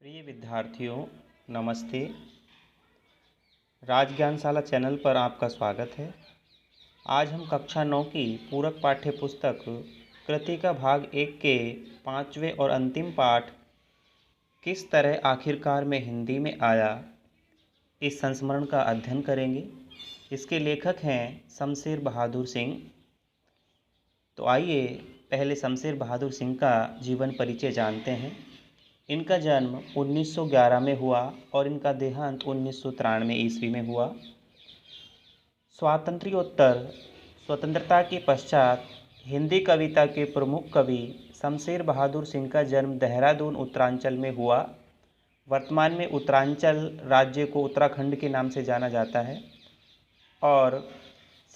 प्रिय विद्यार्थियों, नमस्ते। राज ज्ञानशाला चैनल पर आपका स्वागत है। आज हम कक्षा 9 की पूरक पाठ्य पुस्तक कृति का भाग 1 के 5वें और अंतिम पाठ किस तरह आखिरकार में हिंदी में आया, इस संस्मरण का अध्ययन करेंगे। इसके लेखक हैं शमशेर बहादुर सिंह। तो आइए पहले शमशेर बहादुर सिंह का जीवन परिचय जानते हैं। इनका जन्म 1911 में हुआ और इनका देहांत 1993 ईस्वी में हुआ। स्वातंत्र्योत्तर स्वतंत्रता के पश्चात हिंदी कविता के प्रमुख कवि शमशेर बहादुर सिंह का जन्म देहरादून उत्तरांचल में हुआ। वर्तमान में उत्तरांचल राज्य को उत्तराखंड के नाम से जाना जाता है और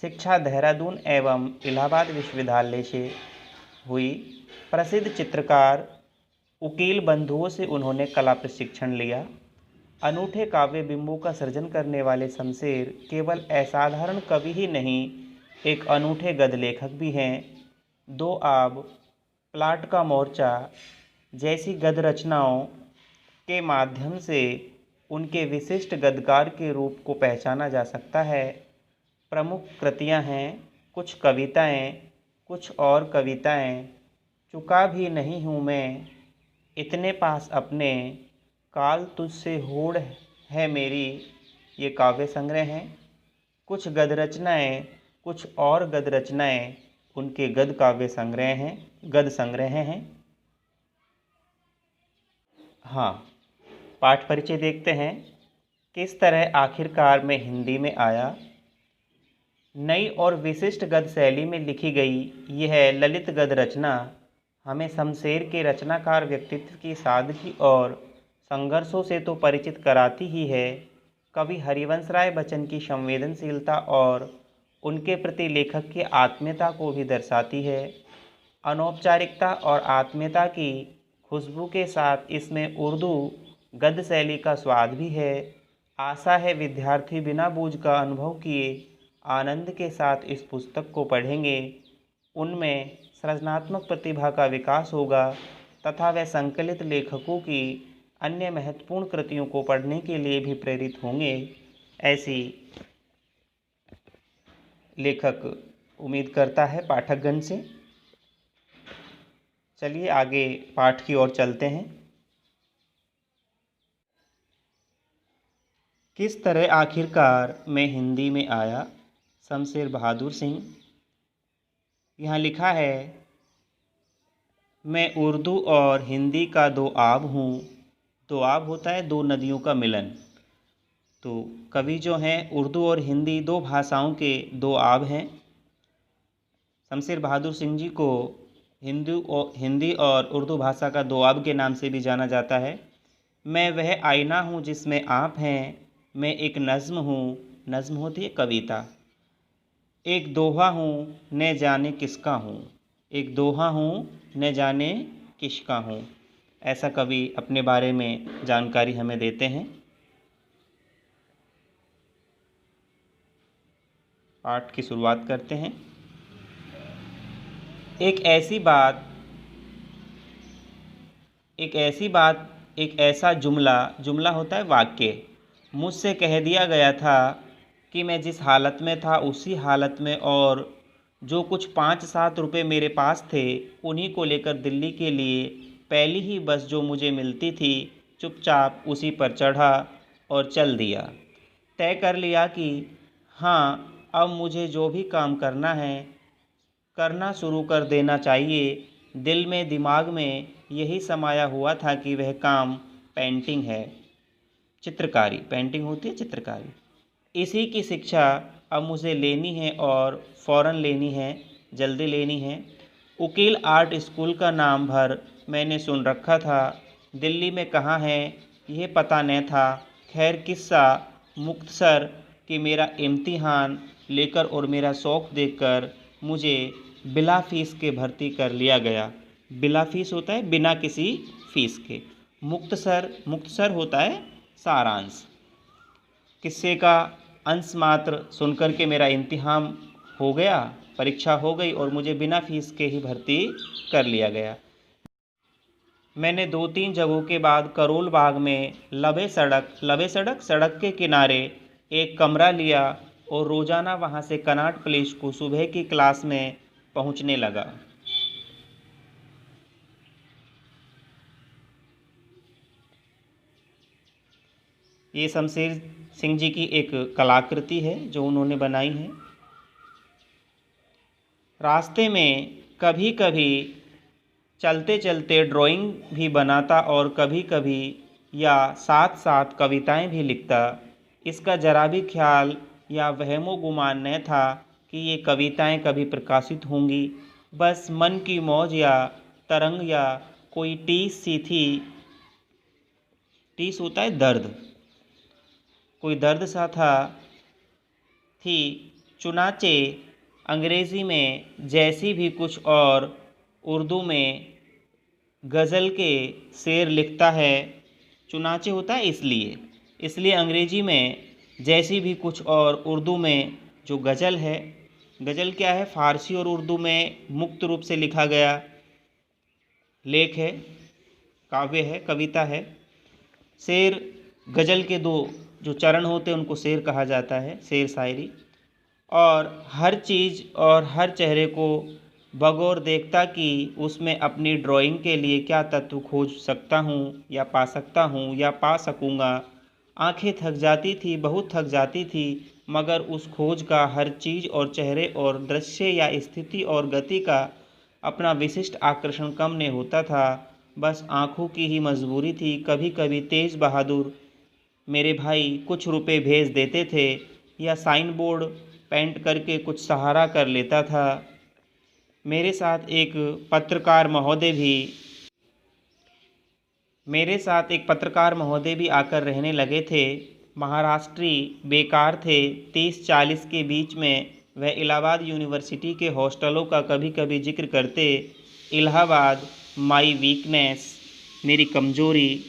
शिक्षा देहरादून एवं इलाहाबाद विश्वविद्यालय से हुई। प्रसिद्ध चित्रकार उकील बंधुओं से उन्होंने कला प्रशिक्षण लिया। अनूठे काव्य बिंबों का सृजन करने वाले शमशेर केवल असाधारण कवि ही नहीं, एक अनूठे गद्य लेखक भी हैं। दो आब, प्लाट का मोर्चा जैसी गद्य रचनाओं के माध्यम से उनके विशिष्ट गद्यकार के रूप को पहचाना जा सकता है। प्रमुख कृतियां हैं कुछ कविताएं, कुछ और कविताएं, चुका भी नहीं हूँ मैं, इतने पास अपने, काल तुझसे होड़ है मेरी, ये काव्य संग्रह हैं। कुछ गद्य रचनाएँ, कुछ और गद्य रचनाएँ उनके गद्य काव्य संग्रह हैं, गद्य संग्रह हैं। हाँ, पाठ परिचय देखते हैं। किस तरह आखिरकार में हिंदी में आया। नई और विशिष्ट गद्य शैली में लिखी गई यह ललित गद्य रचना हमें शमशेर के रचनाकार व्यक्तित्व की सादगी और संघर्षों से तो परिचित कराती ही है, कवि हरिवंश राय बच्चन की संवेदनशीलता और उनके प्रति लेखक की आत्मीयता को भी दर्शाती है। अनौपचारिकता और आत्मीयता की खुशबू के साथ इसमें उर्दू गद्य शैली का स्वाद भी है। आशा है विद्यार्थी बिना बोझ का अनुभव किए आनंद के साथ इस पुस्तक को पढ़ेंगे। उनमें सृजनात्मक प्रतिभा का विकास होगा तथा वे संकलित लेखकों की अन्य महत्वपूर्ण कृतियों को पढ़ने के लिए भी प्रेरित होंगे, ऐसी लेखक उम्मीद करता है पाठकगण से। चलिए आगे पाठ की ओर चलते हैं। किस तरह आखिरकार में हिंदी में आया, शमशेर बहादुर सिंह। यहाँ लिखा है, मैं उर्दू और हिंदी का दो आब हूँ। दो आब होता है दो नदियों का मिलन। तो कवि जो हैं उर्दू और हिंदी दो भाषाओं के दो आब हैं। शमशेर बहादुर सिंह जी को हिंदी और उर्दू भाषा का दो आब के नाम से भी जाना जाता है। मैं वह आईना हूँ जिसमें आप हैं, मैं एक नज़्म हूँ। नज़्म होती है कविता। एक दोहा हूँ न जाने किसका हूँ, एक दोहा हूँ न जाने किसका हूँ। ऐसा कवि अपने बारे में जानकारी हमें देते हैं। पाठ की शुरुआत करते हैं। एक ऐसी बात, एक ऐसा जुमला होता है वाक्य, मुझसे कह दिया गया था कि मैं जिस हालत में था उसी हालत में, और जो कुछ 5-7 रुपये मेरे पास थे उन्हीं को लेकर दिल्ली के लिए पहली ही बस जो मुझे मिलती थी चुपचाप उसी पर चढ़ा और चल दिया। तय कर लिया कि हाँ, अब मुझे जो भी काम करना है करना शुरू कर देना चाहिए। दिल में दिमाग में यही समाया हुआ था कि वह काम पेंटिंग है, चित्रकारी। पेंटिंग होती है चित्रकारी। इसी की शिक्षा अब मुझे लेनी है और फ़ौरन लेनी है, जल्दी लेनी है। उकील आर्ट स्कूल का नाम भर मैंने सुन रखा था, दिल्ली में कहाँ है यह पता न था। खैर किस्सा मुख्तसर कि मेरा इम्तिहान लेकर और मेरा शौक़ देखकर मुझे बिला फ़ीस के भर्ती कर लिया गया। बिला फ़ीस होता है बिना किसी फ़ीस के। मुख्तसर होता है सारांश। किस्से का अंश मात्र सुनकर के मेरा इम्तिहान हो गया, परीक्षा हो गई और मुझे बिना फ़ीस के ही भर्ती कर लिया गया। मैंने 2-3 जगहों के बाद करोल बाग में लबे सड़क सड़क के किनारे एक कमरा लिया और रोज़ाना वहाँ से कनॉट प्लेस को सुबह की क्लास में पहुँचने लगा। ये शमशेर सिंह जी की एक कलाकृति है जो उन्होंने बनाई है। रास्ते में कभी कभी चलते चलते ड्राइंग भी बनाता और कभी कभी या साथ साथ कविताएं भी लिखता। इसका जरा भी ख्याल या वहमो गुमान न था कि ये कविताएं कभी प्रकाशित होंगी। बस मन की मौज या तरंग या कोई टीस सी थी। टीस होता है दर्द, कोई दर्द सा था थी। चुनाचे अंग्रेज़ी में जैसी भी कुछ और उर्दू में गज़ल के शेर लिखता है। चुनाचे होता है इसलिए अंग्रेज़ी में जैसी भी कुछ और उर्दू में जो गज़ल है। गज़ल क्या है? फ़ारसी और उर्दू में मुक्त रूप से लिखा गया लेख है, काव्य है, कविता है। शेर, गज़ल के 2 जो चरण होते हैं उनको शेर कहा जाता है, शेर शायरी। और हर चीज़ और हर चेहरे को बगौर देखता कि उसमें अपनी ड्राइंग के लिए क्या तत्व खोज सकता हूँ या पा सकता हूँ या पा सकूँगा। आंखें थक जाती थी, बहुत थक जाती थी, मगर उस खोज का हर चीज़ और चेहरे और दृश्य या स्थिति और गति का अपना विशिष्ट आकर्षण कम नहीं होता था। बस आँखों की ही मजबूरी थी। कभी कभी तेज बहादुर मेरे भाई कुछ रुपए भेज देते थे या साइन बोर्ड पेंट करके कुछ सहारा कर लेता था। मेरे साथ एक पत्रकार महोदय भी आकर रहने लगे थे। महाराष्ट्री बेकार थे। 30-40 के बीच में वह इलाहाबाद यूनिवर्सिटी के हॉस्टलों का कभी कभी जिक्र करते। इलाहाबाद माई वीकनेस, मेरी कमजोरी।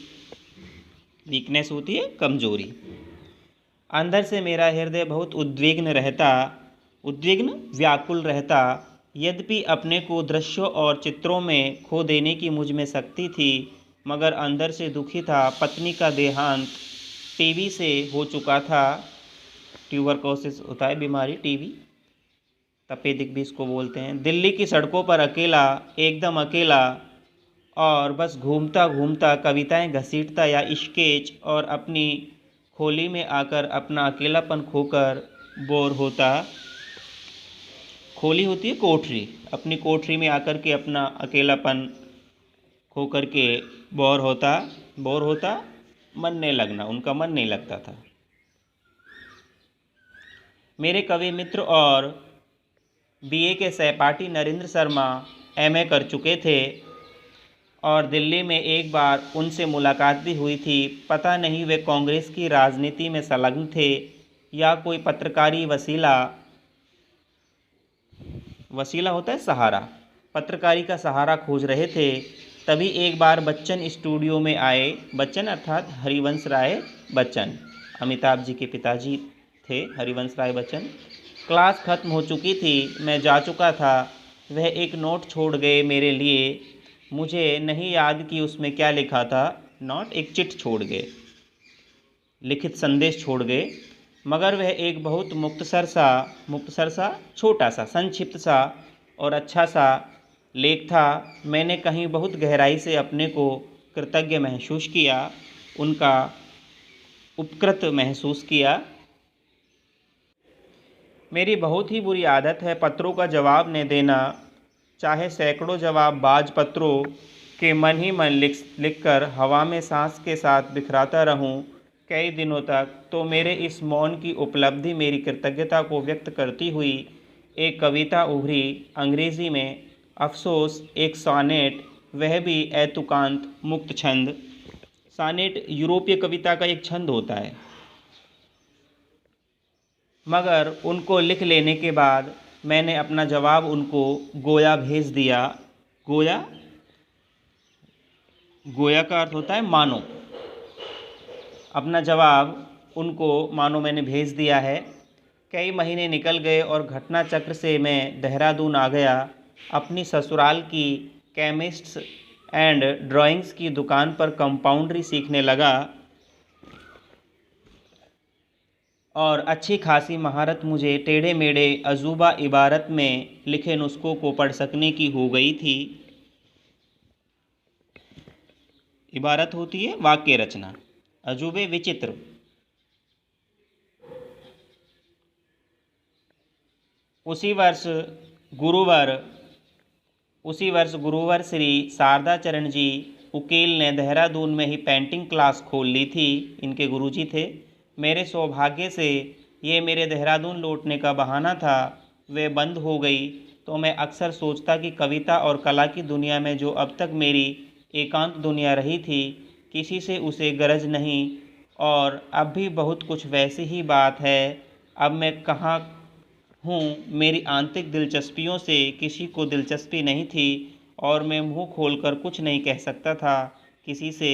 वीकनेस होती है कमजोरी। अंदर से मेरा हृदय बहुत व्याकुल रहता। यद्यपि अपने को दृश्यों और चित्रों में खो देने की मुझ में शक्ति थी, मगर अंदर से दुखी था। पत्नी का देहांत टीबी से हो चुका था। ट्यूबरकुलोसिस होता है बीमारी, टीबी, तपेदिक भी इसको बोलते हैं। दिल्ली की सड़कों पर अकेला, एकदम अकेला, और बस घूमता घूमता कविताएं घसीटता या स्केच और अपनी खोली में आकर अपना अकेलापन खोकर बोर होता। खोली होती है कोठरी, अपनी कोठरी में आकर के अपना अकेलापन खो कर के बोर होता। मन नहीं लगना, उनका मन नहीं लगता था। मेरे कवि मित्र और बीए के सहपाठी नरेंद्र शर्मा एमए कर चुके थे और दिल्ली में एक बार उनसे मुलाकात भी हुई थी। पता नहीं वे कांग्रेस की राजनीति में संलग्न थे या कोई पत्रकारी वसीला होता है सहारा, पत्रकारी का सहारा खोज रहे थे। तभी एक बार बच्चन स्टूडियो में आए। बच्चन अर्थात हरिवंश राय बच्चन, अमिताभ जी के पिताजी थे हरिवंश राय बच्चन। क्लास खत्म हो चुकी थी, मैं जा चुका था। वह एक नोट छोड़ गए मेरे लिए। मुझे नहीं याद कि उसमें क्या लिखा था। नोट, एक चिट छोड़ गए, लिखित संदेश छोड़ गए, मगर वह एक बहुत मुख्तसर सा, छोटा सा, संक्षिप्त सा और अच्छा सा लेख था। मैंने कहीं बहुत गहराई से अपने को कृतज्ञ महसूस किया, उनका उपकृत महसूस किया। मेरी बहुत ही बुरी आदत है पत्रों का जवाब न देना, चाहे सैकड़ों जवाब बाज पत्रों के मन ही मन लिखकर हवा में सांस के साथ बिखराता रहूं कई दिनों तक। तो मेरे इस मौन की उपलब्धि, मेरी कृतज्ञता को व्यक्त करती हुई एक कविता उभरी अंग्रेज़ी में। अफसोस, एक सॉनेट, वह भी ऐतुकांत मुक्त छंद। सॉनेट यूरोपीय कविता का एक छंद होता है, मगर उनको लिख लेने के बाद मैंने अपना जवाब उनको गोया भेज दिया। गोया का अर्थ होता है मानो। अपना जवाब उनको मानो मैंने भेज दिया है। कई महीने निकल गए और घटना चक्र से मैं देहरादून आ गया। अपनी ससुराल की केमिस्ट्स एंड ड्राइंग्स की दुकान पर कंपाउंड्री सीखने लगा और अच्छी खासी महारत मुझे टेढ़े मेढ़े अजूबा इबारत में लिखे नुस्खों को पढ़ सकने की हो गई थी। इबारत होती है वाक्य रचना, अजूबे विचित्र। उसी वर्ष गुरुवर श्री शारदा चरण जी उकील ने देहरादून में ही पेंटिंग क्लास खोल ली थी। इनके गुरुजी थे। मेरे सौभाग्य से ये मेरे देहरादून लौटने का बहाना था। वे बंद हो गई तो मैं अक्सर सोचता कि कविता और कला की दुनिया में जो अब तक मेरी एकांत दुनिया रही थी, किसी से उसे गरज नहीं, और अब भी बहुत कुछ वैसी ही बात है। अब मैं कहाँ हूँ, मेरी आंतरिक दिलचस्पियों से किसी को दिलचस्पी नहीं थी और मैं मुंह खोलकर कुछ नहीं कह सकता था किसी से।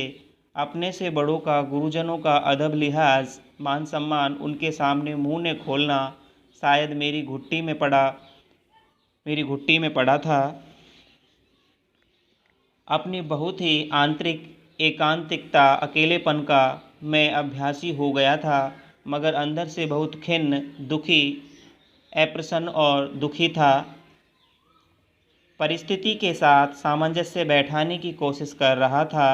अपने से बड़ों का, गुरुजनों का अदब लिहाज, मान सम्मान, उनके सामने मुंह ने खोलना शायद मेरी घुट्टी में पड़ा था। अपनी बहुत ही आंतरिक एकांतिकता, अकेलेपन का मैं अभ्यासी हो गया था, मगर अंदर से बहुत खिन्न, दुखी, अप्रसन्न और दुखी था। परिस्थिति के साथ सामंजस्य बैठाने की कोशिश कर रहा था।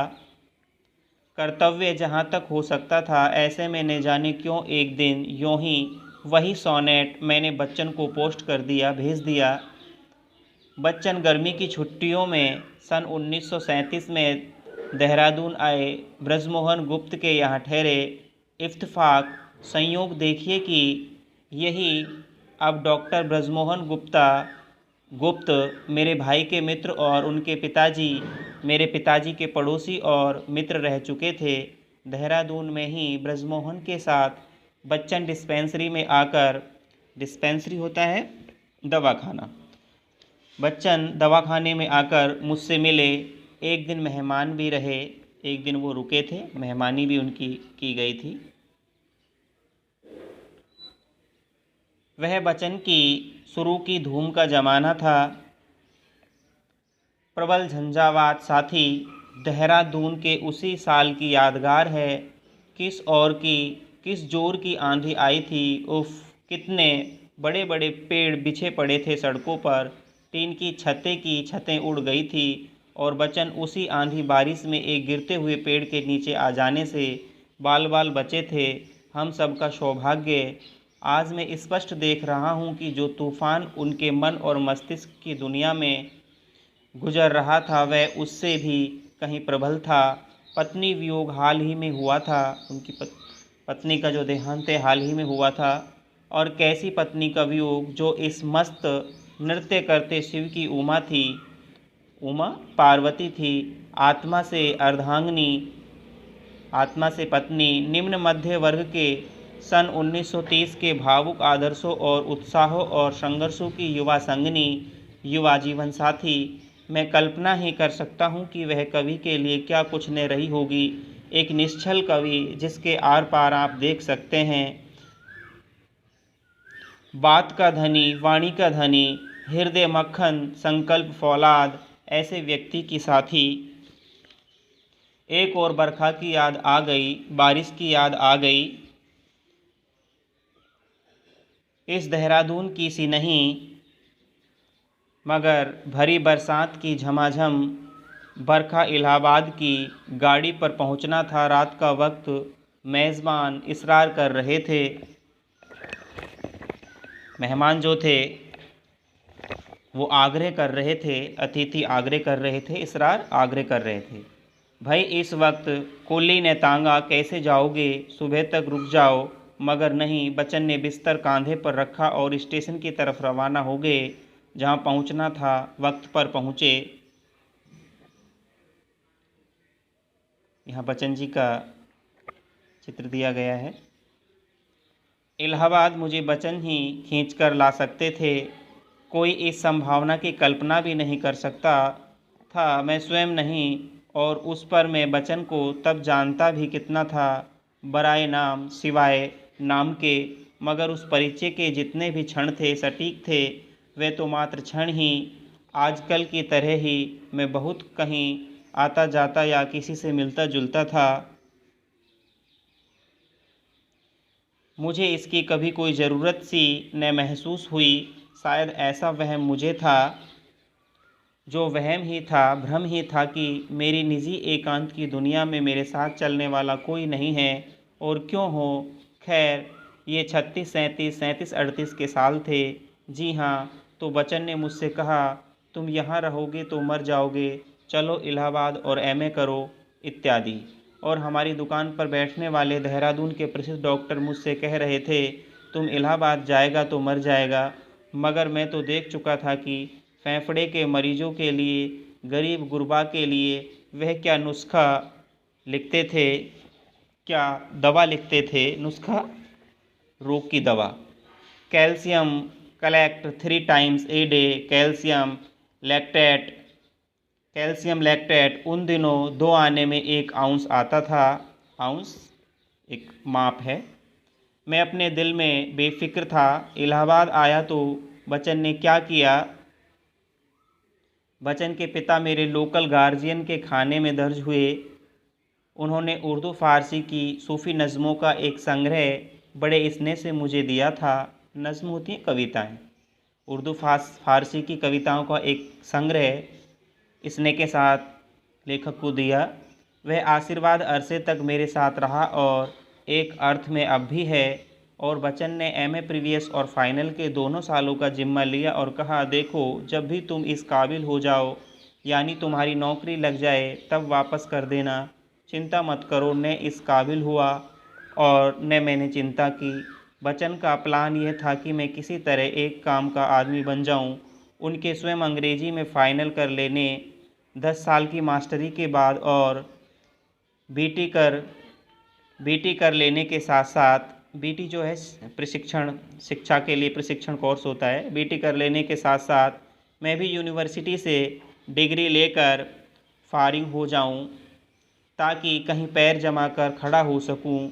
कर्तव्य जहाँ तक हो सकता था, ऐसे में न जाने क्यों एक दिन यूं ही वही सोनेट मैंने बच्चन को पोस्ट कर दिया, भेज दिया। बच्चन गर्मी की छुट्टियों में सन 1937 में देहरादून आए। ब्रजमोहन गुप्त के यहाँ ठहरे। इत्तेफाक, संयोग देखिए कि यही अब डॉक्टर ब्रजमोहन गुप्त मेरे भाई के मित्र और उनके पिताजी मेरे पिताजी के पड़ोसी और मित्र रह चुके थे। देहरादून में ही ब्रजमोहन के साथ बच्चन डिस्पेंसरी में आकर, डिस्पेंसरी होता है दवाखाना, बच्चन दवाखाने में आकर मुझसे मिले। एक दिन मेहमान भी रहे, एक दिन वो रुके थे, मेहमानी भी उनकी की गई थी। वह बच्चन की शुरू की धूम का ज़माना था। प्रबल झंझावात साथी देहरादून के उसी साल की यादगार है। किस जोर की आंधी आई थी। उफ, कितने बड़े बड़े पेड़ बिछे पड़े थे सड़कों पर। टीन की छतें उड़ गई थी और बच्चन उसी आंधी बारिश में एक गिरते हुए पेड़ के नीचे आ जाने से बाल बाल बचे थे। हम सबका सौभाग्य। आज मैं स्पष्ट देख रहा हूँ कि जो तूफान उनके मन और मस्तिष्क की दुनिया में गुजर रहा था, वह उससे भी कहीं प्रबल था। पत्नी वियोग हाल ही में हुआ था। उनकी पत्नी का जो देहांत हाल ही में हुआ था। और कैसी पत्नी का वियोग, जो इस मस्त नृत्य करते शिव की उमा थी, उमा पार्वती थी। आत्मा से अर्धांगिनी, आत्मा से पत्नी। निम्न मध्य वर्ग के सन 1930 के भावुक आदर्शों और उत्साहों और संघर्षों की युवा संगनी, युवा जीवन साथी। मैं कल्पना ही कर सकता हूँ कि वह कवि के लिए क्या कुछ न रही होगी। एक निश्चल कवि जिसके आर पार आप देख सकते हैं। बात का धनी, वाणी का धनी, हृदय मक्खन, संकल्प फौलाद, ऐसे व्यक्ति की साथी। एक और बरखा की याद आ गई, बारिश की याद आ गई। इस देहरादून की सी नहीं, मगर भरी बरसात की झमाझम बरखा इलाहाबाद की। गाड़ी पर पहुंचना था रात का वक्त। मेज़बान इसरार कर रहे थे, मेहमान जो थे वो आग्रह कर रहे थे, अतिथि आग्रह कर रहे थे, इसरार आग्रह कर रहे थे। भाई इस वक्त कोली ने तांगा, कैसे जाओगे, सुबह तक रुक जाओ। मगर नहीं, बच्चन ने बिस्तर कांधे पर रखा और स्टेशन की तरफ रवाना हो गए। जहाँ पहुँचना था वक्त पर पहुँचे। यहाँ बच्चन जी का चित्र दिया गया है। इलाहाबाद मुझे बच्चन ही खींच कर ला सकते थे। कोई इस संभावना की कल्पना भी नहीं कर सकता था, मैं स्वयं नहीं, और उस पर मैं बच्चन को तब जानता भी कितना था, बराए नाम, सिवाय नाम के। मगर उस परिचय के जितने भी क्षण थे सटीक थे, वे तो मात्र क्षण ही। आजकल की तरह ही मैं बहुत कहीं आता जाता या किसी से मिलता जुलता था। मुझे इसकी कभी कोई ज़रूरत सी न महसूस हुई। शायद ऐसा वहम मुझे था, जो वहम ही था, भ्रम ही था कि मेरी निजी एकांत की दुनिया में मेरे साथ चलने वाला कोई नहीं है। और क्यों हो, खैर ये 36, 37, 37, 38 के साल थे। जी हाँ, तो बच्चन ने मुझसे कहा, तुम यहाँ रहोगे तो मर जाओगे, चलो इलाहाबाद और एमए करो, इत्यादि। और हमारी दुकान पर बैठने वाले देहरादून के प्रसिद्ध डॉक्टर मुझसे कह रहे थे, तुम इलाहाबाद जाएगा तो मर जाएगा। मगर मैं तो देख चुका था कि फेफड़े के मरीजों के लिए, गरीब गुरबा के लिए वह क्या नुस्खा लिखते थे, क्या दवा लिखते थे। नुस्खा, रोग की दवा। Calcium collect 3 times a day, lactate calcium lactate उन दिनों 2 आने में 1 आउंस आता था। आउंस एक माप है। मैं अपने दिल में बेफिक्र था। इलाहाबाद आया तो बच्चन ने क्या किया। बच्चन के पिता मेरे लोकल गार्जियन के खाने में दर्ज हुए। उन्होंने उर्दू फ़ारसी की सूफ़ी नज़मों का एक संग्रह बड़े स्नेह से मुझे दिया था। नज़्म होती हैं कविताएं। उर्दू फ़ारसी की कविताओं का एक संग्रह स्नेह के साथ लेखक को दिया। वह आशीर्वाद अरसे तक मेरे साथ रहा और एक अर्थ में अब भी है। और बच्चन ने एमए प्रीवियस और फाइनल के दोनों सालों का जिम्मा लिया और कहा, देखो जब भी तुम इस काबिल हो जाओ, यानी तुम्हारी नौकरी लग जाए, तब वापस कर देना। चिंता मत करो। न इस काबिल हुआ और न मैंने चिंता की। बच्चन का प्लान यह था कि मैं किसी तरह एक काम का आदमी बन जाऊं। उनके स्वयं अंग्रेजी में फ़ाइनल कर लेने, 10 साल की मास्टरी के बाद और बीटी कर लेने के साथ साथ, बीटी जो है प्रशिक्षण, शिक्षा के लिए प्रशिक्षण कोर्स होता है, बीटी कर लेने के साथ साथ मैं भी यूनिवर्सिटी से डिग्री लेकर फारिग हो जाऊं, ताकि कहीं पैर जमा कर खड़ा हो सकूं।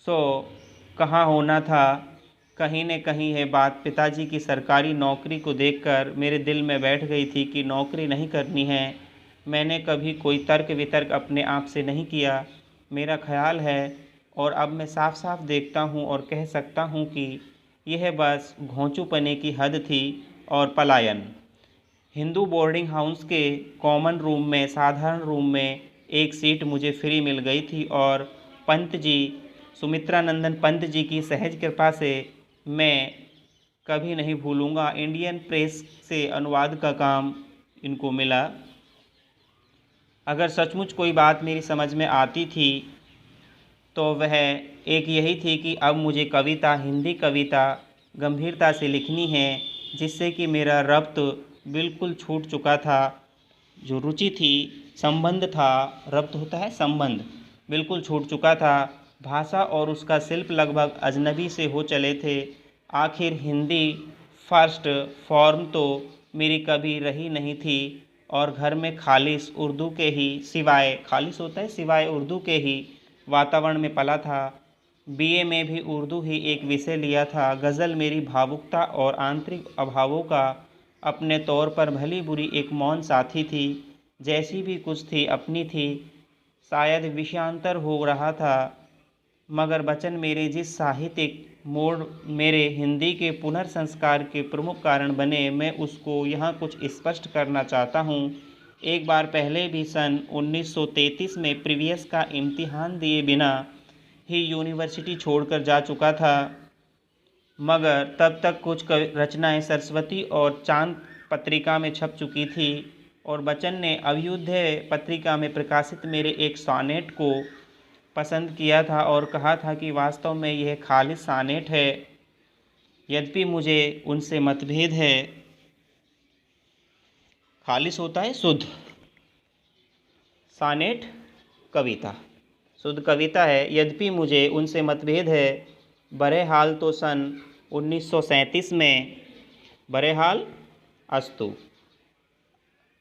सो कहाँ होना था, कहीं न कहीं है बात पिताजी की सरकारी नौकरी को देखकर मेरे दिल में बैठ गई थी कि नौकरी नहीं करनी है। मैंने कभी कोई तर्क वितर्क अपने आप से नहीं किया। मेरा ख्याल है, और अब मैं साफ साफ देखता हूँ और कह सकता हूँ कि यह बस घोंचूपने की हद थी और पलायन। हिंदू बोर्डिंग हाउस के कॉमन रूम में, साधारण रूम में एक सीट मुझे फ्री मिल गई थी और पंत जी, सुमित्रानंदन पंत जी की सहज कृपा से मैं कभी नहीं भूलूंगा, इंडियन प्रेस से अनुवाद का काम इनको मिला। अगर सचमुच कोई बात मेरी समझ में आती थी तो वह एक यही थी कि अब मुझे कविता, हिंदी कविता गंभीरता से लिखनी है, जिससे कि मेरा रब्त बिल्कुल छूट चुका था। जो रुचि थी, संबंध था, रब्त होता है संबंध, बिल्कुल छूट चुका था। भाषा और उसका शिल्प लगभग अजनबी से हो चले थे। आखिर हिंदी फर्स्ट फॉर्म तो मेरी कभी रही नहीं थी और घर में खालिस उर्दू के ही सिवाय, खालिस होता है सिवाय उर्दू के ही वातावरण में पला था। बीए में भी उर्दू ही एक विषय लिया था। गज़ल मेरी भावुकता और आंतरिक अभावों का अपने तौर पर भली बुरी एक मौन साथी थी। जैसी भी कुछ थी अपनी थी। शायद विषयांतर हो रहा था, मगर बच्चन मेरे जिस साहित्यिक मोड़ मेरे हिंदी के पुनर्संस्कार के प्रमुख कारण बने, मैं उसको यहाँ कुछ स्पष्ट करना चाहता हूँ। एक बार पहले भी सन 1933 में प्रीवियस का इम्तिहान दिए बिना ही यूनिवर्सिटी छोड़कर जा चुका था, मगर तब तक कुछ रचनाएं सरस्वती और चांद पत्रिका में छप चुकी थी और बच्चन ने अभ्युदय पत्रिका में प्रकाशित मेरे एक सॉनेट को पसंद किया था और कहा था कि वास्तव में यह खालिस सॉनेट है। यद्यपि मुझे उनसे मतभेद है। खालिस होता है शुद्ध, सॉनेट कविता, शुद्ध कविता है। यद्यपि मुझे उनसे मतभेद है। बहरहाल तो सन 1937 में, बहरहाल अस्तु,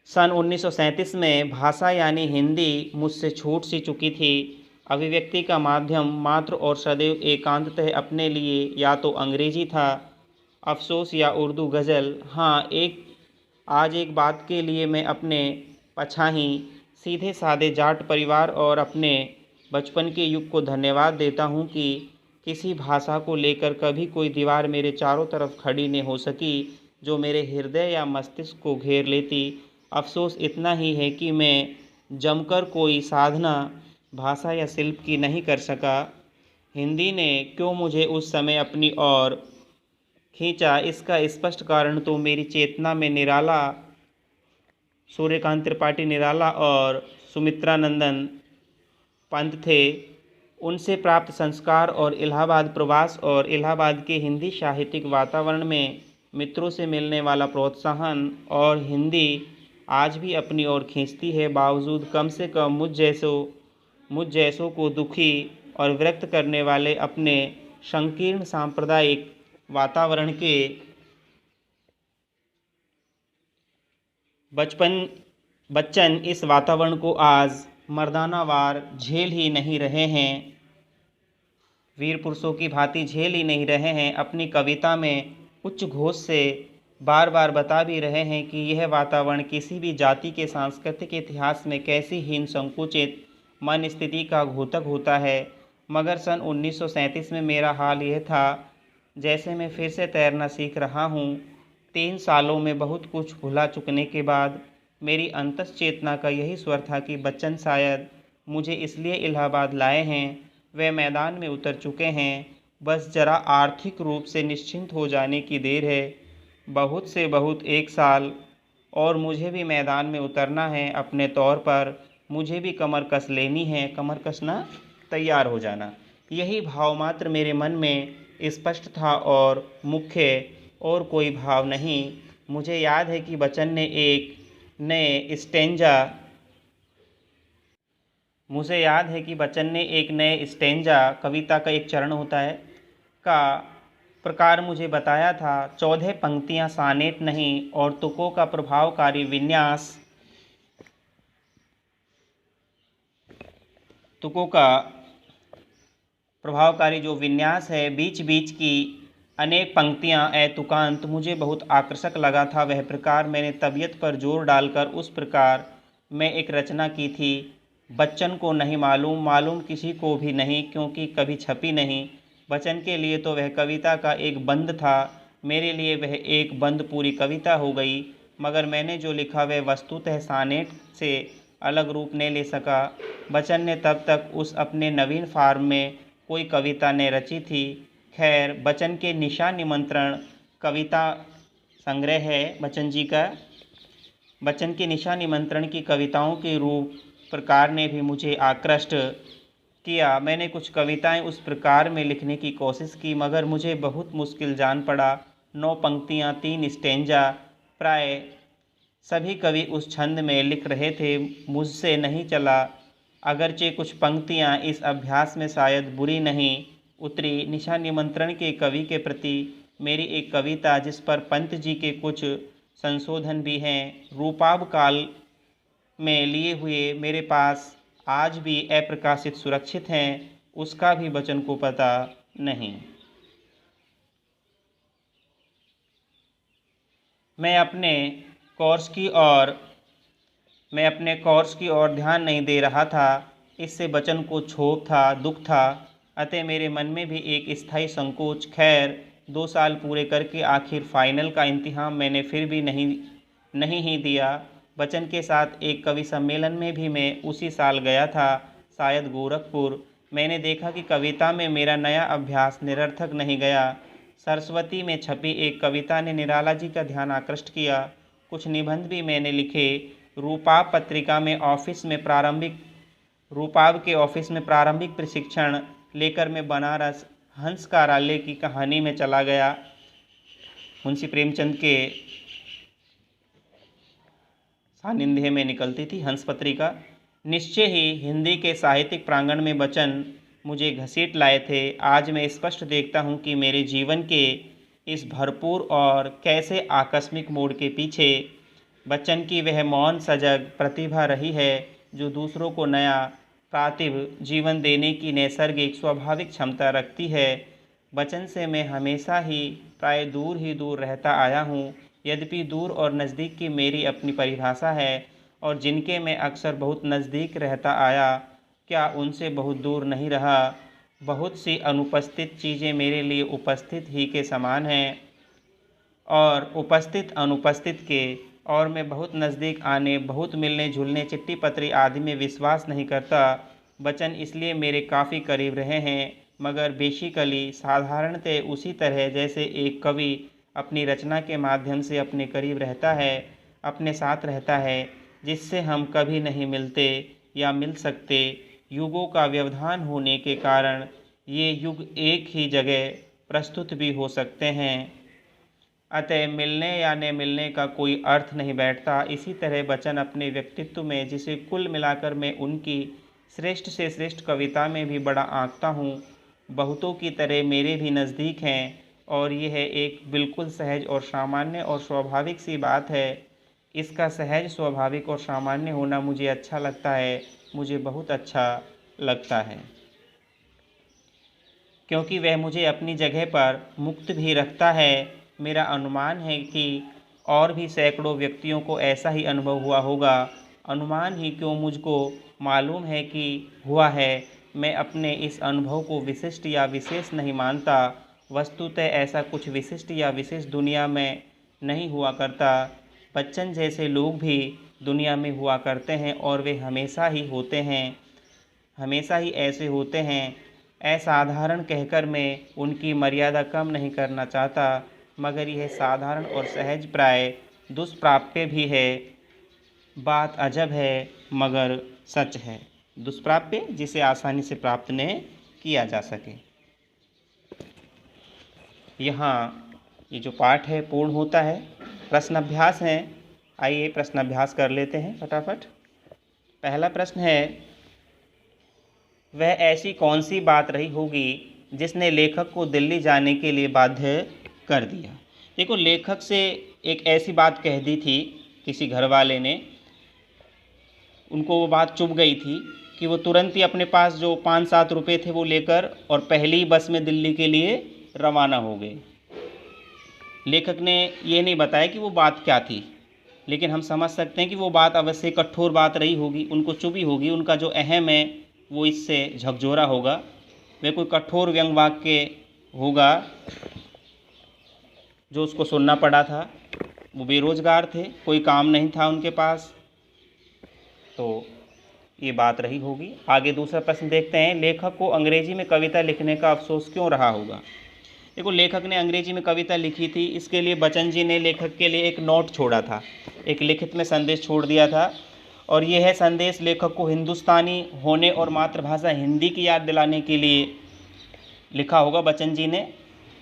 सन 1937 में भाषा यानी हिंदी मुझसे छूट सी चुकी थी। अभिव्यक्ति का माध्यम मात्र और सदैव एकांततः अपने लिए या तो अंग्रेजी था, अफसोस, या उर्दू गज़ल। हाँ, आज एक बात के लिए मैं अपने पछाही सीधे साधे जाट परिवार और अपने बचपन के युग को धन्यवाद देता हूँ कि किसी भाषा को लेकर कभी कोई दीवार मेरे चारों तरफ खड़ी न हो सकी जो मेरे हृदय या मस्तिष्क को घेर लेती। अफसोस इतना ही है कि मैं जमकर कोई साधना भाषा या शिल्प की नहीं कर सका। हिंदी ने क्यों मुझे उस समय अपनी ओर खींचा, इसका स्पष्ट कारण तो मेरी चेतना में निराला सूर्यकांत त्रिपाठी निराला और सुमित्रानंदन पंत थे। उनसे प्राप्त संस्कार और इलाहाबाद प्रवास और इलाहाबाद के हिंदी साहित्यिक वातावरण में मित्रों से मिलने वाला प्रोत्साहन और हिंदी आज भी अपनी ओर खींचती है। बावजूद कम से कम मुझ जैसों को दुखी और विरक्त करने वाले अपने संकीर्ण सांप्रदायिक वातावरण के बच्चन इस वातावरण को आज मर्दानावार झेल ही नहीं रहे हैं, वीर पुरुषों की भांति झेल ही नहीं रहे हैं। अपनी कविता में उच्च घोष से बार बार बता भी रहे हैं कि यह वातावरण किसी भी जाति के सांस्कृतिक इतिहास में कैसी हीन संकुचित मन स्थिति का घोतक होता है। मगर सन 1937 में मेरा हाल यह था जैसे मैं फिर से तैरना सीख रहा हूँ। 3 सालों में बहुत कुछ भुला चुकने के बाद मेरी अंतस चेतना का यही स्वर था कि बच्चन शायद मुझे इसलिए इलाहाबाद लाए हैं। वे मैदान में उतर चुके हैं, बस जरा आर्थिक रूप से निश्चिंत हो जाने की देर है। बहुत से बहुत 1 साल और मुझे भी मैदान में उतरना है। अपने तौर पर मुझे भी कमर कस लेनी है, कमर कसना, तैयार हो जाना। यही भाव मात्र मेरे मन में स्पष्ट था और मुख्य और कोई भाव नहीं। मुझे याद है कि बच्चन ने एक नए स्टेंजा कविता का एक चरण होता है का प्रकार मुझे बताया था। 14 पंक्तियां सानेट नहीं और तुकों का प्रभावकारी विन्यास, तुकों का प्रभावकारी जो विन्यास है, बीच बीच की अनेक पंक्तियां ए तुकांत मुझे बहुत आकर्षक लगा था। वह प्रकार मैंने तबीयत पर जोर डालकर उस प्रकार में एक रचना की थी। बच्चन को नहीं मालूम किसी को भी नहीं, क्योंकि कभी छपी नहीं। बच्चन के लिए तो वह कविता का एक बंद था, मेरे लिए वह एक बंद पूरी कविता हो गई। मगर मैंने जो लिखा वह वस्तुतः सानेट से अलग रूप नहीं ले सका। बच्चन ने तब तक उस अपने नवीन फार्म में कोई कविता ने रची थी। खैर, बच्चन के निशा निमंत्रण कविता संग्रह है बच्चन जी का। बच्चन के निशा निमंत्रण की कविताओं के रूप प्रकार ने भी मुझे आकृष्ट किया। मैंने कुछ कविताएं उस प्रकार में लिखने की कोशिश की, मगर मुझे बहुत मुश्किल जान पड़ा। 9 पंक्तियां, 3 स्टेंजा, प्राय सभी कवि उस छंद में लिख रहे थे, मुझसे नहीं चला। अगरचे कुछ पंक्तियां इस अभ्यास में शायद बुरी नहीं उतरी। निशा निमंत्रण के कवि के प्रति मेरी एक कविता, जिस पर पंत जी के कुछ संशोधन भी हैं, रूपाब काल में लिए हुए मेरे पास आज भी अप्रकाशित सुरक्षित हैं, उसका भी बच्चन को पता नहीं। मैं अपने कोर्स की ओर ध्यान नहीं दे रहा था। इससे बच्चन को क्षोभ था, दुख था, अतः मेरे मन में भी एक स्थायी संकोच। खैर, 2 साल पूरे करके आखिर फाइनल का इम्तिहान मैंने फिर भी नहीं ही दिया। बच्चन के साथ एक कवि सम्मेलन में भी मैं उसी साल गया था, शायद गोरखपुर। मैंने देखा कि कविता में मेरा नया अभ्यास निरर्थक नहीं गया। सरस्वती में छपी एक कविता ने निराला जी का ध्यान आकृष्ट किया। कुछ निबंध भी मैंने लिखे। रूपाब पत्रिका में रूपाब के ऑफिस में प्रारंभिक प्रशिक्षण लेकर मैं बनारस हंस कार्यालय की कहानी में चला गया। मुंशी प्रेमचंद के सानिध्य में निकलती थी हंस पत्रिका। निश्चय ही हिंदी के साहित्यिक प्रांगण में बच्चन मुझे घसीट लाए थे। आज मैं स्पष्ट देखता हूँ कि मेरे जीवन के इस भरपूर और कैसे आकस्मिक मोड़ के पीछे बच्चन की वह मौन सजग प्रतिभा रही है, जो दूसरों को नया प्रातिभ जीवन देने की नैसर्गिक स्वाभाविक क्षमता रखती है। बच्चन से मैं हमेशा ही प्राय दूर रहता आया हूँ। यद्यपि दूर और नज़दीक की मेरी अपनी परिभाषा है, और जिनके मैं अक्सर बहुत नज़दीक रहता आया, क्या उनसे बहुत दूर नहीं रहा। बहुत सी अनुपस्थित चीज़ें मेरे लिए उपस्थित ही के समान हैं और उपस्थित अनुपस्थित के, और मैं बहुत नज़दीक आने, बहुत मिलने जुलने, चिट्ठी पत्री आदि में विश्वास नहीं करता। वचन इसलिए मेरे काफ़ी करीब रहे हैं, मगर बेसिकली साधारणतः उसी तरह जैसे एक कवि अपनी रचना के माध्यम से अपने करीब रहता है, अपने साथ रहता है, जिससे हम कभी नहीं मिलते या मिल सकते। युगों का व्यवधान होने के कारण ये युग एक ही जगह प्रस्तुत भी हो सकते हैं, अतः मिलने या न मिलने का कोई अर्थ नहीं बैठता। इसी तरह वचन अपने व्यक्तित्व में, जिसे कुल मिलाकर मैं उनकी श्रेष्ठ से श्रेष्ठ कविता में भी बड़ा आंकता हूँ, बहुतों की तरह मेरे भी नज़दीक हैं, और यह एक बिल्कुल सहज और सामान्य और स्वाभाविक सी बात है। इसका सहज, स्वाभाविक और सामान्य होना मुझे अच्छा लगता है, मुझे बहुत अच्छा लगता है, क्योंकि वह मुझे अपनी जगह पर मुक्त भी रखता है। मेरा अनुमान है कि और भी सैकड़ों व्यक्तियों को ऐसा ही अनुभव हुआ होगा। अनुमान ही क्यों, मुझको मालूम है कि हुआ है। मैं अपने इस अनुभव को विशिष्ट या विशेष नहीं मानता। वस्तुतः ऐसा कुछ विशिष्ट या विशेष दुनिया में नहीं हुआ करता। बच्चन जैसे लोग भी दुनिया में हुआ करते हैं, और वे हमेशा ही होते हैं, हमेशा ही ऐसे होते हैं। असाधारण कहकर मैं उनकी मर्यादा कम नहीं करना चाहता, मगर यह साधारण और सहज प्राय दुष्प्राप्य भी है। बात अजब है मगर सच है। दुष्प्राप्य, जिसे आसानी से प्राप्त न किया जा सके। यहाँ ये जो पाठ है पूर्ण होता है। प्रश्न अभ्यास है, आइए प्रश्न अभ्यास कर लेते हैं फटाफट। पहला प्रश्न है, वह ऐसी कौन सी बात रही होगी जिसने लेखक को दिल्ली जाने के लिए बाध्य कर दिया। देखो, लेखक से एक ऐसी बात कह दी थी किसी घर वाले ने, उनको वो बात चुभ गई थी कि वो तुरंत ही अपने पास जो 5-7 रुपये थे वो लेकर और पहली बस में दिल्ली के लिए रवाना हो गए। लेखक ने ये नहीं बताया कि वो बात क्या थी, लेकिन हम समझ सकते हैं कि वो बात अवश्य कठोर बात रही होगी, उनको चुभी होगी, उनका जो अहम है वो इससे झकझोरा होगा। वह कोई कठोर व्यंग वाक्य होगा जो उसको सुनना पड़ा था। वो बेरोजगार थे, कोई काम नहीं था उनके पास, तो ये बात रही होगी। आगे दूसरा प्रश्न देखते हैं, लेखक को अंग्रेजी में कविता लिखने का अफसोस क्यों रहा होगा। देखो, लेखक ने अंग्रेजी में कविता लिखी थी, इसके लिए बच्चन जी ने लेखक के लिए एक नोट छोड़ा था, एक लिखित में संदेश छोड़ दिया था, और यह है संदेश लेखक को हिंदुस्तानी होने और मातृभाषा हिंदी की याद दिलाने के लिए लिखा होगा बच्चन जी ने,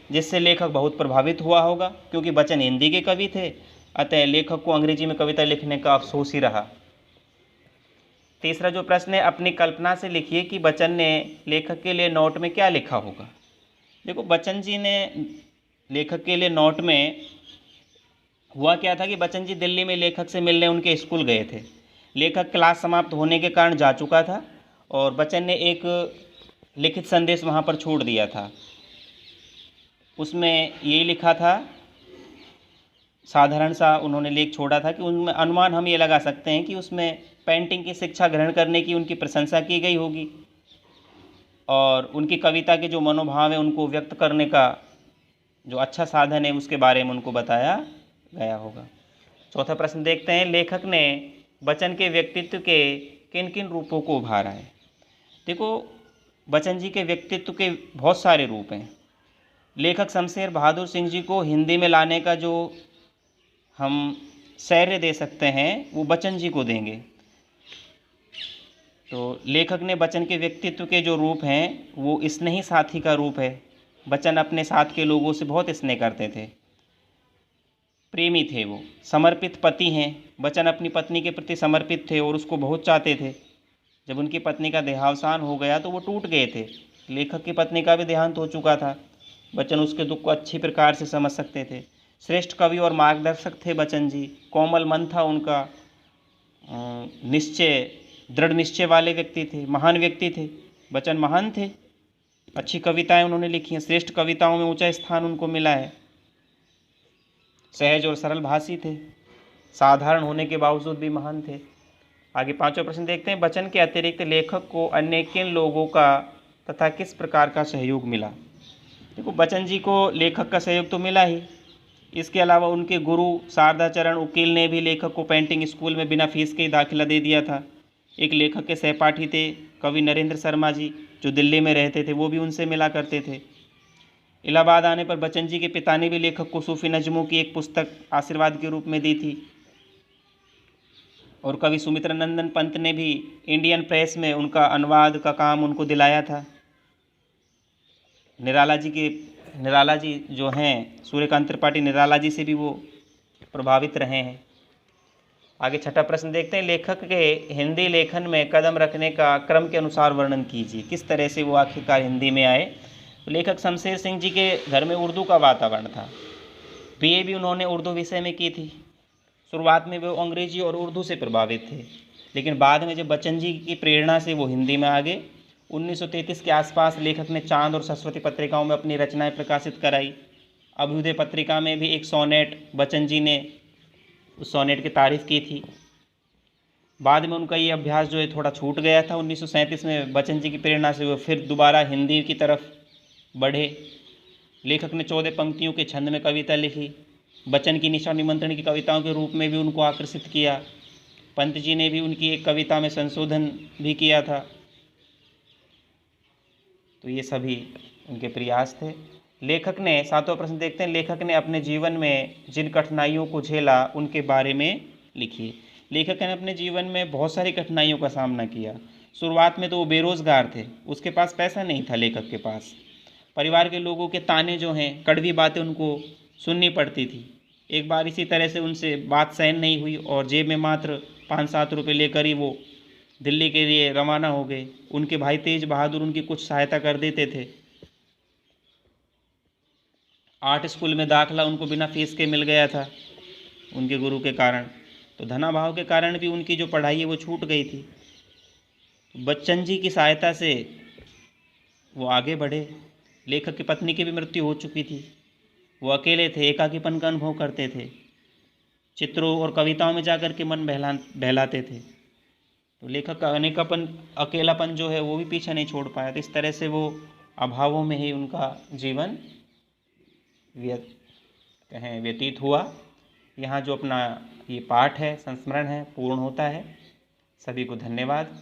जिससे लेखक बहुत प्रभावित हुआ होगा, क्योंकि बच्चन हिंदी के कवि थे, अतः लेखक को अंग्रेजी में कविता लिखने का अफसोस ही रहा। तीसरा जो प्रश्न है, अपनी कल्पना से लिखिए कि बच्चन ने लेखक के लिए नोट में क्या लिखा होगा। देखो, बच्चन जी ने लेखक के लिए नोट में हुआ क्या था कि बच्चन जी दिल्ली में लेखक से मिलने उनके स्कूल गए थे। लेखक क्लास समाप्त होने के कारण जा चुका था, और बच्चन ने एक लिखित संदेश वहाँ पर छोड़ दिया था। उसमें यही लिखा था, साधारण सा उन्होंने लेख छोड़ा था कि उनमें अनुमान हम ये लगा सकते हैं कि उसमें पेंटिंग की शिक्षा ग्रहण करने की उनकी प्रशंसा की गई होगी, और उनकी कविता के जो मनोभाव है उनको व्यक्त करने का जो अच्छा साधन है उसके बारे में उनको बताया गया होगा। चौथा प्रश्न देखते हैं, लेखक ने बच्चन के व्यक्तित्व के किन किन रूपों को उभारा है। देखो, बच्चन जी के व्यक्तित्व के बहुत सारे रूप हैं। लेखक शमशेर बहादुर सिंह जी को हिंदी में लाने का जो हम श्रेय दे सकते हैं वो बच्चन जी को देंगे। तो लेखक ने बच्चन के व्यक्तित्व के जो रूप हैं वो स्नेही साथी का रूप है। बच्चन अपने साथ के लोगों से बहुत स्नेह करते थे, प्रेमी थे वो, समर्पित पति हैं। बच्चन अपनी पत्नी के प्रति समर्पित थे और उसको बहुत चाहते थे। जब उनकी पत्नी का देहावसान हो गया तो वो टूट गए थे। लेखक की पत्नी का भी देहांत हो चुका था। बच्चन उसके दुख को अच्छी प्रकार से समझ सकते थे। श्रेष्ठ कवि और मार्गदर्शक थे बच्चन जी। कोमल मन था उनका, निश्चय, दृढ़ निश्चय वाले व्यक्ति थे, महान व्यक्ति थे। बच्चन महान थे, अच्छी कविताएं उन्होंने लिखी हैं, श्रेष्ठ कविताओं में ऊंचा स्थान उनको मिला है। सहज और सरल भाषी थे, साधारण होने के बावजूद भी महान थे। आगे 5वां प्रश्न देखते हैं। बच्चन के अतिरिक्त लेखक को अन्य किन लोगों का तथा किस प्रकार का सहयोग मिला। देखो, बच्चन जी को लेखक का सहयोग तो मिला ही, इसके अलावा उनके गुरु शारदाचरण उकील ने भी लेखक को पेंटिंग स्कूल में बिना फीस के ही दाखिला दे दिया था। एक लेखक के सहपाठी थे कवि नरेंद्र शर्मा जी, जो दिल्ली में रहते थे, वो भी उनसे मिला करते थे। इलाहाबाद आने पर बच्चन जी के पिता ने भी लेखक को सूफी नज़मों की एक पुस्तक आशीर्वाद के रूप में दी थी। और कवि सुमित्रा नंदन पंत ने भी इंडियन प्रेस में उनका अनुवाद का काम उनको दिलाया था। निराला जी जो हैं, सूर्यकांत त्रिपाठी निराला जी से भी वो प्रभावित रहे हैं। आगे 6वां प्रश्न देखते हैं। लेखक के हिंदी लेखन में कदम रखने का क्रम के अनुसार वर्णन कीजिए। किस तरह से वो आखिरकार हिंदी में आए। तो लेखक शमशेर सिंह जी के घर में उर्दू का वातावरण था। बीए भी उन्होंने उर्दू विषय में की थी। शुरुआत में वो अंग्रेजी और उर्दू से प्रभावित थे, लेकिन बाद में जब बच्चन जी की प्रेरणा से वो हिंदी में आ गए। 1933 के आसपास लेखक ने चांद और सरस्वती पत्रिकाओं में अपनी रचनाएं प्रकाशित कराई। अभ्युदय पत्रिका में भी एक सोनेट बच्चन जी ने उस सोनेट की तारीफ की थी। बाद में उनका ये अभ्यास जो है थोड़ा छूट गया था। 1937 में बच्चन जी की प्रेरणा से वो फिर दोबारा हिंदी की तरफ बढ़े। लेखक ने 14 पंक्तियों के छंद में कविता लिखी। बच्चन की निशा निमंत्रण की कविताओं के रूप में भी उनको आकर्षित किया। पंत जी ने भी उनकी एक कविता में संशोधन भी किया था। तो ये सभी उनके प्रयास थे। लेखक ने 7वां प्रश्न देखते हैं। लेखक ने अपने जीवन में जिन कठिनाइयों को झेला उनके बारे में लिखिए। लेखक ने अपने जीवन में बहुत सारी कठिनाइयों का सामना किया। शुरुआत में तो वो बेरोजगार थे, उसके पास पैसा नहीं था लेखक के पास। परिवार के लोगों के ताने जो हैं, कड़वी बातें उनको सुननी पड़ती थी। एक बार इसी तरह से उनसे बात सहन नहीं हुई और जेब में मात्र 5-7 रुपये लेकर ही वो दिल्ली के लिए रवाना हो गए। उनके भाई तेज बहादुर उनकी कुछ सहायता कर देते थे। आर्ट स्कूल में दाखिला उनको बिना फीस के मिल गया था उनके गुरु के कारण। तो धनाभाव के कारण भी उनकी जो पढ़ाई है वो छूट गई थी। बच्चन जी की सहायता से वो आगे बढ़े। लेखक की पत्नी की भी मृत्यु हो चुकी थी। वो अकेले थे, एकाकीपन का अनुभव करते थे। चित्रों और कविताओं में जाकर के मन बहलाते थे। तो लेखक का अकेलापन जो है वो भी पीछे नहीं छोड़ पाया। तो इस तरह से वो अभावों में ही उनका जीवन व्यतीत हुआ। यहाँ जो अपना ये पाठ है, संस्मरण है, पूर्ण होता है। सभी को धन्यवाद।